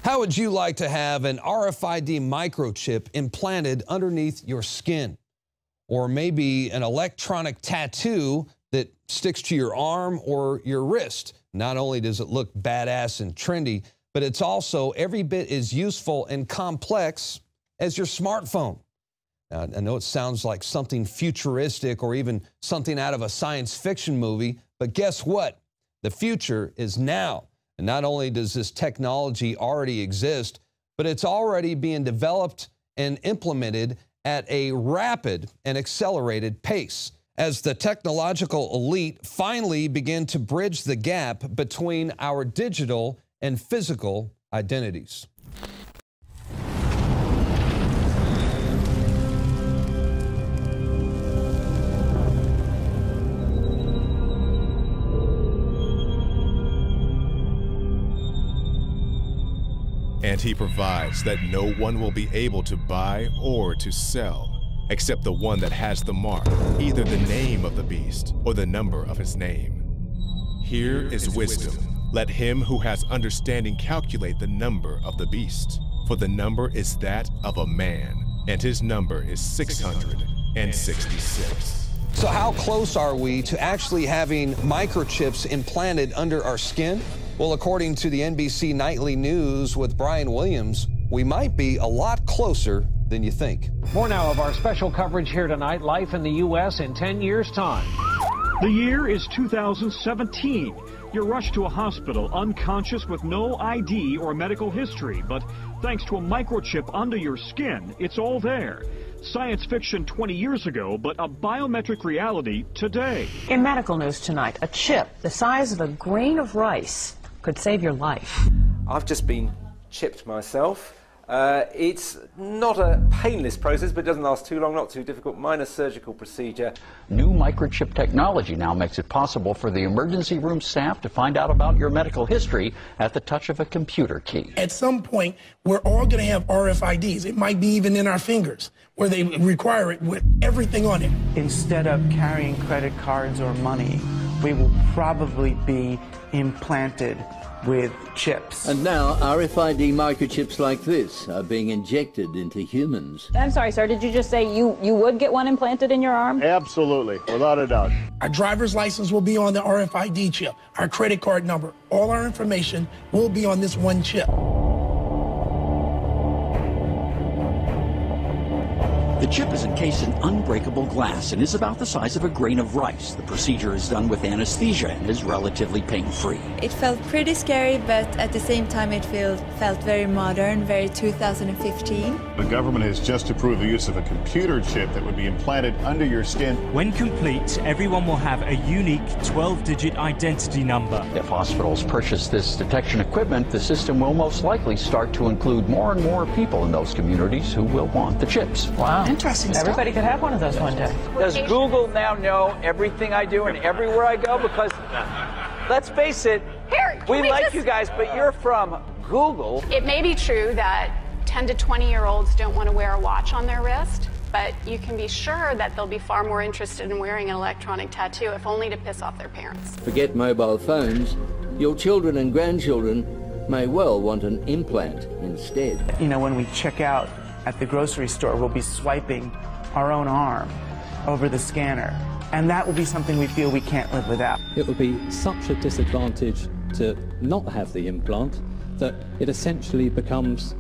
How would you like to have an RFID microchip implanted underneath your skin? Or maybe an electronic tattoo that sticks to your arm or your wrist? Not only does it look badass and trendy, but it's also every bit as useful and complex as your smartphone. Now, I know it sounds like something futuristic or even something out of a science fiction movie, but guess what? The future is now. And not only does this technology already exist, but it's already being developed and implemented at a rapid and accelerated pace as the technological elite finally begin to bridge the gap between our digital and physical identities. And he provides that no one will be able to buy or to sell, except the one that has the mark, either the name of the beast or the number of his name. Here is wisdom. Let him who has understanding calculate the number of the beast, for the number is that of a man, and his number is 666. So how close are we to actually having microchips implanted under our skin? Well, according to the NBC Nightly News with Brian Williams, we might be a lot closer than you think. More now of our special coverage here tonight, life in the U.S. in 10 years' time. The year is 2017. You're rushed to a hospital unconscious with no ID or medical history, but thanks to a microchip under your skin, it's all there. Science fiction 20 years ago, but a biometric reality today. In medical news tonight, a chip the size of a grain of rice could save your life. I've just been chipped myself. It's not a painless process, but it doesn't last too long, not too difficult, minor surgical procedure. New microchip technology now makes it possible for the emergency room staff to find out about your medical history at the touch of a computer key. At some point, we're all going to have RFIDs. It might be even in our fingers, where they require it with everything on it. Instead of carrying credit cards or money, we will probably be implanted with chips. And now RFID microchips like this are being injected into humans. I'm sorry, sir, did you just say you would get one implanted in your arm? Absolutely, without a doubt. Our driver's license will be on the RFID chip. Our credit card number, all our information will be on this one chip. The chip is encased in unbreakable glass and is about the size of a grain of rice. The procedure is done with anesthesia and is relatively pain-free. It felt pretty scary, but at the same time it felt very modern, very 2015. The government has just approved the use of a computer chip that would be implanted under your skin. When complete, everyone will have a unique 12-digit identity number. If hospitals purchase this detection equipment, the system will most likely start to include more and more people in those communities who will want the chips. Wow. Interesting stuff. Everybody could have one of those one day. Does Google now know everything I do and everywhere I go? Because, let's face it, we like you guys, but you're from Google. It may be true that 10 to 20-year-olds don't want to wear a watch on their wrist, but you can be sure that they'll be far more interested in wearing an electronic tattoo, if only to piss off their parents. Forget mobile phones. Your children and grandchildren may well want an implant instead. You know, when we check out at the grocery store, we'll be swiping our own arm over the scanner, and that will be something we feel we can't live without. It would be such a disadvantage to not have the implant that it essentially becomes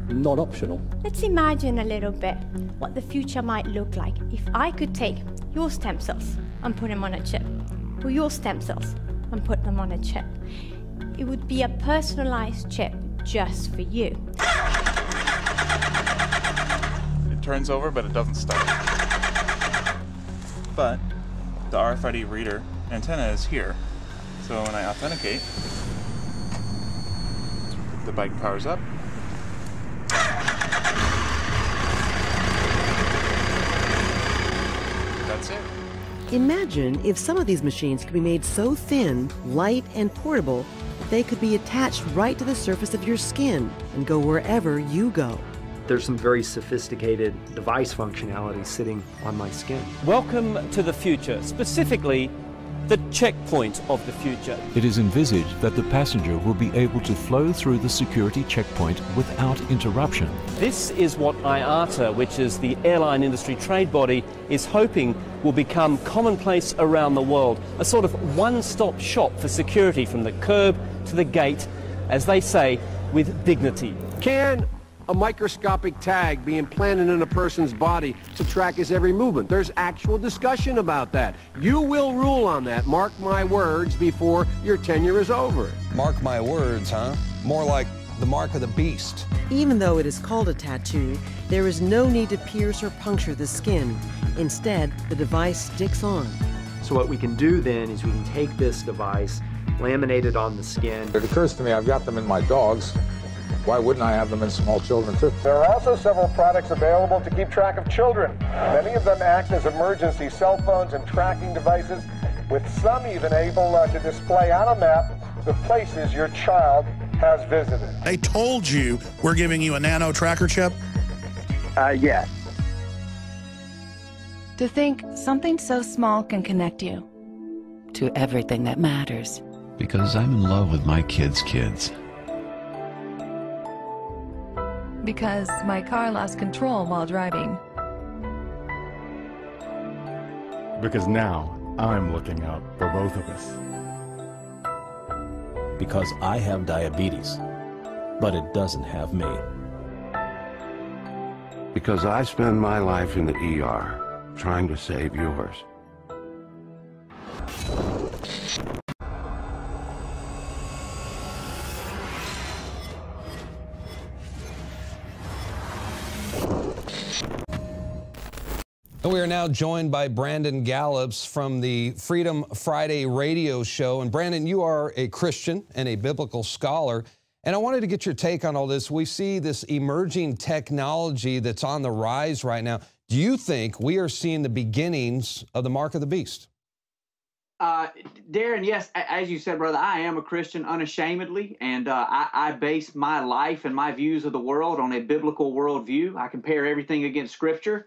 not optional. Let's imagine a little bit what the future might look like if I could take your stem cells and put them on a chip, or your stem cells and put them on a chip. It would be a personalized chip just for you. Turns over, but it doesn't start. But the RFID reader antenna is here. So when I authenticate, the bike powers up. That's it. Imagine if some of these machines could be made so thin, light, and portable that they could be attached right to the surface of your skin and go wherever you go. There's some very sophisticated device functionality sitting on my skin. Welcome to the future, specifically the checkpoint of the future. It is envisaged that the passenger will be able to flow through the security checkpoint without interruption. This is what IATA, which is the airline industry trade body, is hoping will become commonplace around the world. A sort of one-stop shop for security from the curb to the gate, as they say, with dignity. Can a microscopic tag be implanted in a person's body to track his every movement? There's actual discussion about that. You will rule on that, mark my words, before your tenure is over. Mark my words, huh? More like the mark of the beast. Even though it is called a tattoo, there is no need to pierce or puncture the skin. Instead, the device sticks on. So what we can do then is we can take this device, laminate it on the skin. It occurs to me I've got them in my dogs. Why wouldn't I have them in small children, too? There are also several products available to keep track of children. Many of them act as emergency cell phones and tracking devices, with some even able to display on a map the places your child has visited. They told you we're giving you a nano tracker chip? Yes. To think something so small can connect you to everything that matters. Because I'm in love with my kids' kids. Because my car lost control while driving. Because now I'm looking out for both of us. Because I have diabetes, but it doesn't have me. Because I spend my life in the ER trying to save yours. We are now joined by Brandon Gallups from the Freedom Friday radio show. And Brandon, you are a Christian and a biblical scholar. And I wanted to get your take on all this. We see this emerging technology that's on the rise right now. Do you think we are seeing the beginnings of the mark of the beast? Darren, yes, as you said, brother, I am a Christian unashamedly, and I base my life and my views of the world on a biblical worldview. I compare everything against Scripture.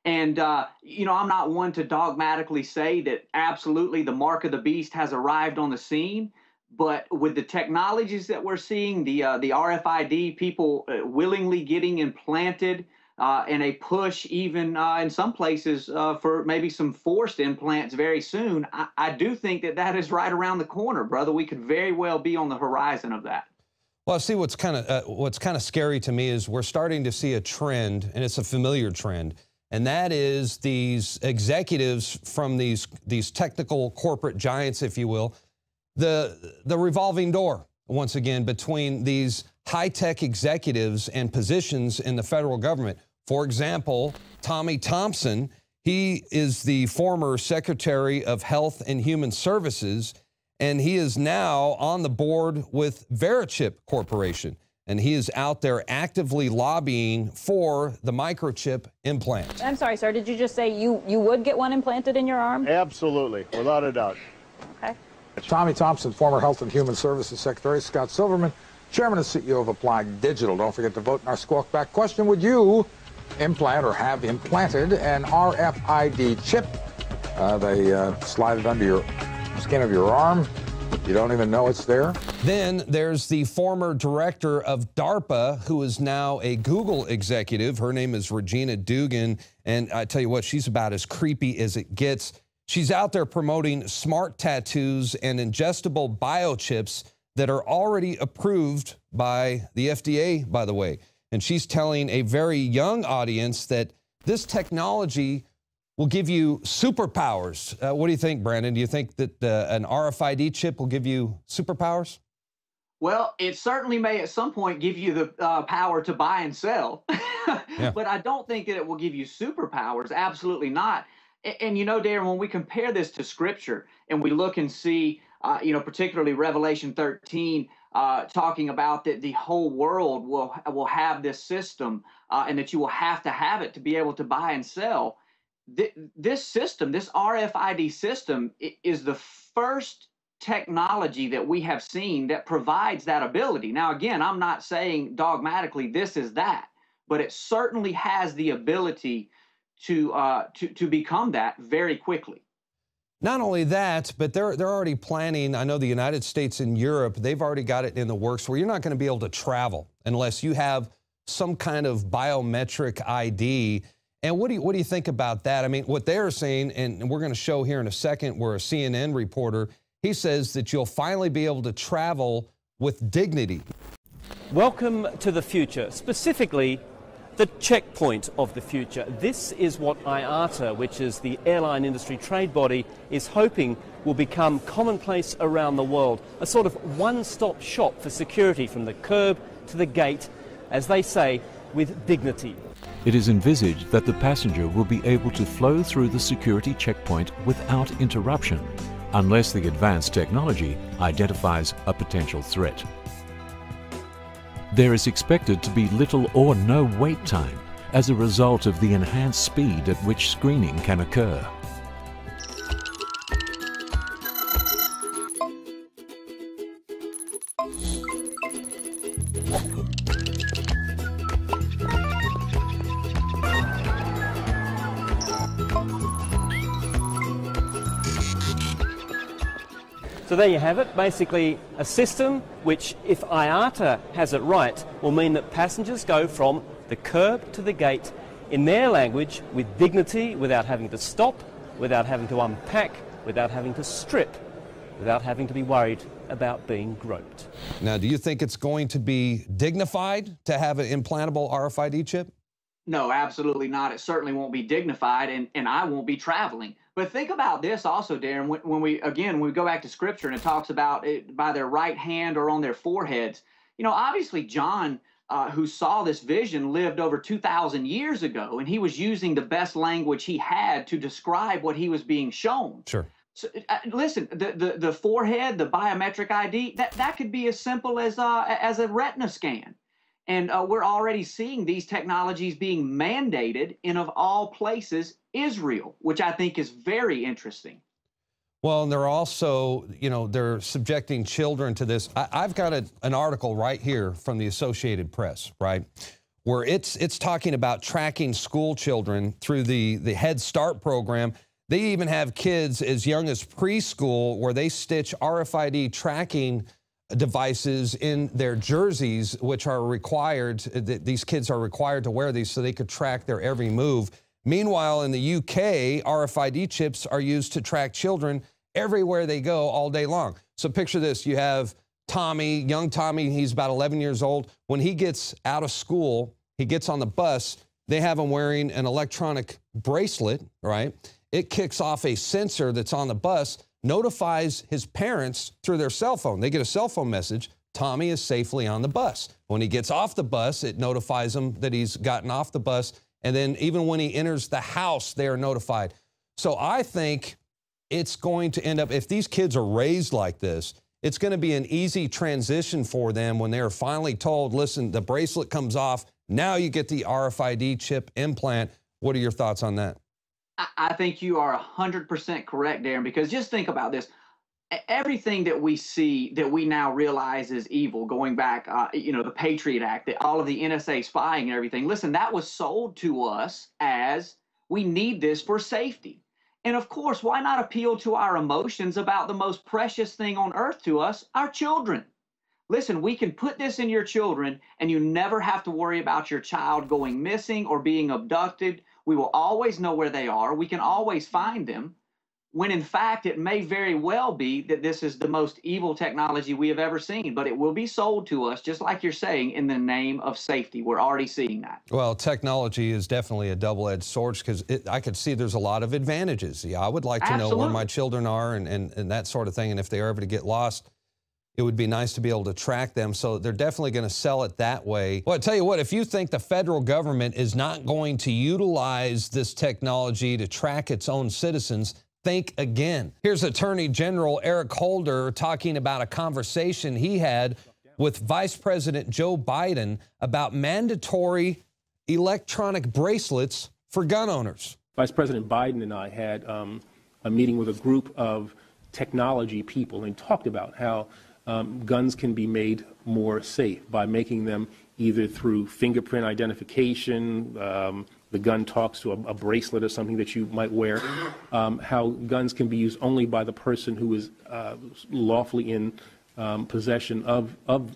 And, you know, I'm not one to dogmatically say that absolutely the mark of the beast has arrived on the scene. But with the technologies that we're seeing, the RFID, people willingly getting implanted, and a push even in some places for maybe some forced implants very soon, I do think that that is right around the corner, brother. We could very well be on the horizon of that. Well, see, what's kind of scary to me is we're starting to see a trend, and it's a familiar trend. And that is these executives from these technical corporate giants, if you will, the revolving door, once again, between these high-tech executives and positions in the federal government. For example, Tommy Thompson, he is the former Secretary of Health and Human Services, and he is now on the board with Verichip Corporation. And he is out there actively lobbying for the microchip implant. I'm sorry, sir. Did you just say you would get one implanted in your arm? Absolutely, without a doubt. Okay. Tommy Thompson, former Health and Human Services Secretary. Scott Silverman, Chairman and CEO of Applied Digital. Don't forget to vote in our Squawk Back question. Would you implant or have implanted an RFID chip? They slide it under your skin of your arm. You don't even know it's there. Then there's the former director of DARPA, who is now a Google executive. Her name is Regina Dugan, and I tell you what, she's about as creepy as it gets. She's out there promoting smart tattoos and ingestible biochips that are already approved by the FDA, by the way. And she's telling a very young audience that this technology will give you superpowers. What do you think, Brandon? Do you think that an RFID chip will give you superpowers? Well, it certainly may at some point give you the power to buy and sell. Yeah. But I don't think that it will give you superpowers. Absolutely not. And you know, Darren, when we compare this to Scripture and we look and see, you know, particularly Revelation 13, talking about that the whole world will have this system and that you will have to have it to be able to buy and sell. This system, this RFID system, is the first technology that we have seen that provides that ability. Now, again, I'm not saying dogmatically this is that, but it certainly has the ability to become that very quickly. Not only that, but they're already planning, I know the United States and Europe, they've already got it in the works where you're not going to be able to travel unless you have some kind of biometric ID. And what do you think about that? I mean, what they're saying, and we're going to show here in a second, where a CNN reporter, he says that you'll finally be able to travel with dignity. Welcome to the future, specifically the checkpoint of the future. This is what IATA, which is the airline industry trade body, is hoping will become commonplace around the world. A sort of one-stop shop for security from the curb to the gate, as they say, with dignity. It is envisaged that the passenger will be able to flow through the security checkpoint without interruption, unless the advanced technology identifies a potential threat. There is expected to be little or no wait time as a result of the enhanced speed at which screening can occur. So there you have it, basically a system which, if IATA has it right, will mean that passengers go from the curb to the gate in their language with dignity, without having to stop, without having to unpack, without having to strip, without having to be worried about being groped. Now, do you think it's going to be dignified to have an implantable RFID chip? No, absolutely not. It certainly won't be dignified, and I won't be traveling. But think about this also, Darren, when we go back to Scripture and it talks about it by their right hand or on their foreheads. You know, obviously John, who saw this vision, lived over 2,000 years ago, and he was using the best language he had to describe what he was being shown. Sure. So, listen, the forehead, the biometric ID, that could be as simple as a retina scan. And we're already seeing these technologies being mandated in, of all places, Israel, which I think is very interesting. Well, and they're also, you know, they're subjecting children to this. I've got an article right here from the Associated Press, right, where it's talking about tracking school children through the Head Start program. They even have kids as young as preschool where they stitch RFID tracking devices in their jerseys, which are required, these kids are required to wear these so they could track their every move. Meanwhile, in the UK, RFID chips are used to track children everywhere they go all day long. So picture this, you have Tommy, young Tommy, he's about 11 years old. When he gets out of school, he gets on the bus, they have him wearing an electronic bracelet, right? It kicks off a sensor that's on the bus, notifies his parents through their cell phone. They get a cell phone message, Tommy is safely on the bus. When he gets off the bus, it notifies him that he's gotten off the bus. And then even when he enters the house, they are notified. So I think it's going to end up, if these kids are raised like this, it's going to be an easy transition for them when they're finally told, listen, the bracelet comes off, now you get the RFID chip implant. What are your thoughts on that? I think you are 100% correct, Darren, because just think about this. Everything that we see that we now realize is evil, going back, you know, the Patriot Act, all of the NSA spying and everything. Listen, that was sold to us as we need this for safety. And of course, why not appeal to our emotions about the most precious thing on earth to us, our children? Listen, we can put this in your children and you never have to worry about your child going missing or being abducted. We will always know where they are. We can always find them, when in fact it may very well be that this is the most evil technology we have ever seen, but it will be sold to us, just like you're saying, in the name of safety. We're already seeing that. Well, technology is definitely a double-edged sword, because I could see there's a lot of advantages. Yeah, I would like to know where my children are and that sort of thing, and if they are ever to get lost, it would be nice to be able to track them. So they're definitely going to sell it that way. Well, I tell you what, if you think the federal government is not going to utilize this technology to track its own citizens, think again. Here's Attorney General Eric Holder talking about a conversation he had with Vice President Joe Biden about mandatory electronic bracelets for gun owners. Vice President Biden and I had a meeting with a group of technology people and talked about how guns can be made more safe by making them either through fingerprint identification, the gun talks to a bracelet or something that you might wear, how guns can be used only by the person who is lawfully in possession of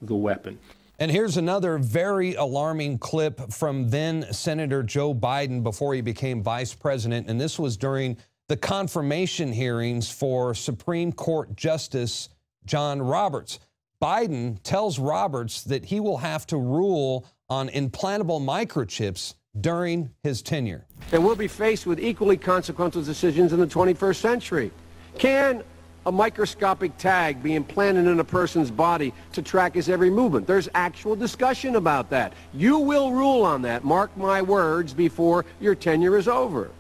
the weapon. And here's another very alarming clip from then Senator Joe Biden before he became vice president, and this was during the confirmation hearings for Supreme Court Justice John Roberts. Biden tells Roberts that he will have to rule on implantable microchips during his tenure. And we'll be faced with equally consequential decisions in the 21st century. Can a microscopic tag be implanted in a person's body to track his every movement? There's actual discussion about that. You will rule on that, mark my words, before your tenure is over.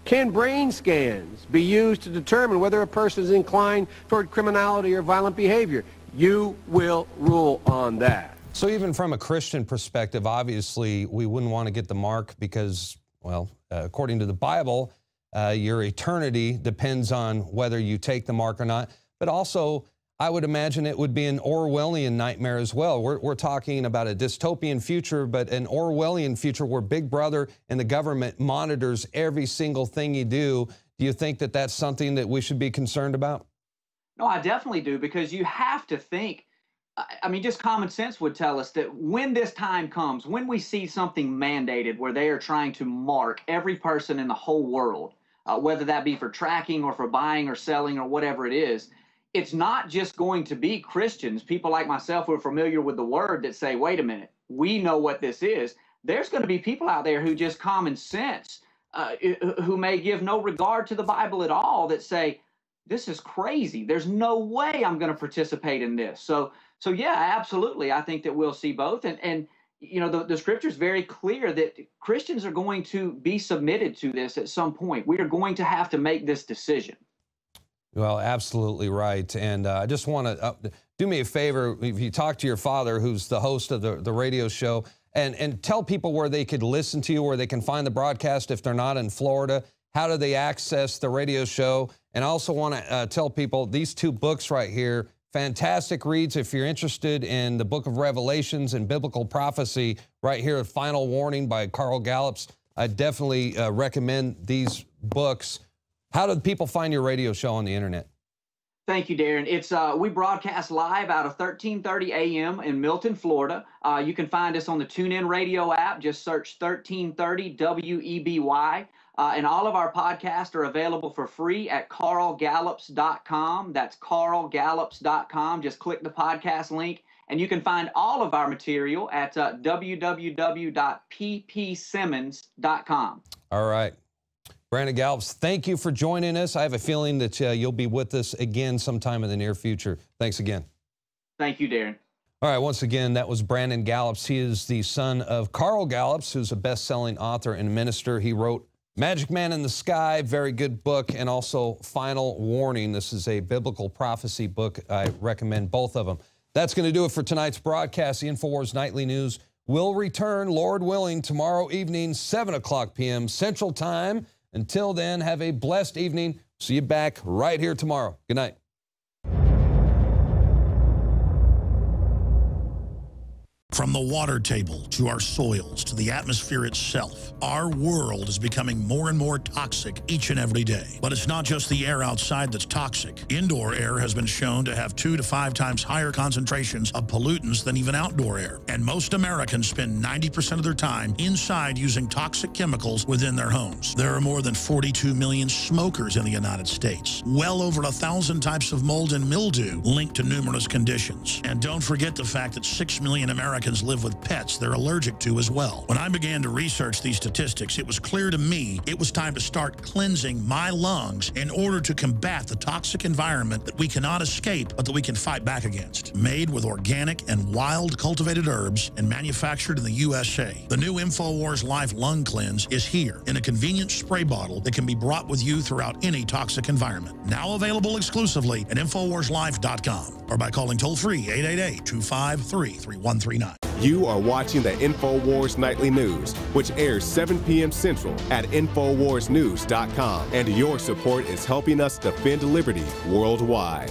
Can brain scans be used to determine whether a person is inclined toward criminality or violent behavior? You will rule on that. So even from a Christian perspective, obviously, we wouldn't want to get the mark because, well, according to the Bible, your eternity depends on whether you take the mark or not. But also, I would imagine it would be an Orwellian nightmare as well. We're talking about a dystopian future, but an Orwellian future where Big Brother and the government monitors every single thing you do. Do you think that that's something that we should be concerned about? No, I definitely do, because you have to think, I mean, just common sense would tell us that when this time comes, when we see something mandated where they are trying to mark every person in the whole world, whether that be for tracking or for buying or selling or whatever it is, it's not just going to be Christians, people like myself who are familiar with the word, that say, wait a minute, we know what this is. There's going to be people out there who just common sense, who may give no regard to the Bible at all, that say, this is crazy. There's no way I'm going to participate in this. So yeah, absolutely. I think that we'll see both. And you know, the scripture is very clear that Christians are going to be submitted to this at some point. We are going to have to make this decision. Well, absolutely right. And I just want to do me a favor. If you talk to your father, who's the host of the radio show, and tell people where they could listen to you, where they can find the broadcast if they're not in Florida. How do they access the radio show? And I also want to tell people these two books right here, fantastic reads if you're interested in the book of Revelations and biblical prophecy, right here, Final Warning by Carl Gallups. I definitely recommend these books. How do people find your radio show on the internet? Thank you, Darren. It's we broadcast live out of 1330 a.m. in Milton, Florida. You can find us on the TuneIn Radio app. Just search 1330 WEBY. And all of our podcasts are available for free at carlgallups.com. That's carlgallups.com. Just click the podcast link, and you can find all of our material at www.ppsimmons.com. All right. Brandon Gallups, thank you for joining us. I have a feeling that you'll be with us again sometime in the near future. Thanks again. Thank you, Darren. All right, once again, that was Brandon Gallups. He is the son of Carl Gallups, who's a best-selling author and minister. He wrote Magic Man in the Sky, very good book, and also Final Warning. This is a biblical prophecy book. I recommend both of them. That's going to do it for tonight's broadcast. The InfoWars Nightly News will return, Lord willing, tomorrow evening, 7 o'clock p.m. Central Time. Until then, have a blessed evening. See you back right here tomorrow. Good night. From the water table to our soils to the atmosphere itself, our world is becoming more and more toxic each and every day. But it's not just the air outside that's toxic. Indoor air has been shown to have 2 to 5 times higher concentrations of pollutants than even outdoor air. And most Americans spend 90% of their time inside using toxic chemicals within their homes. There are more than 42 million smokers in the United States. Well over 1,000 types of mold and mildew linked to numerous conditions. And don't forget the fact that 6 million Americans live with pets they're allergic to as well. When I began to research these statistics, it was clear to me it was time to start cleansing my lungs in order to combat the toxic environment that we cannot escape, but that we can fight back against. Made with organic and wild cultivated herbs and manufactured in the USA, the new InfoWars Life Lung Cleanse is here in a convenient spray bottle that can be brought with you throughout any toxic environment. Now available exclusively at InfoWarsLife.com or by calling toll-free 888-253-3139. You are watching the InfoWars Nightly News, which airs 7 p.m. Central at InfoWarsNews.com. And your support is helping us defend liberty worldwide.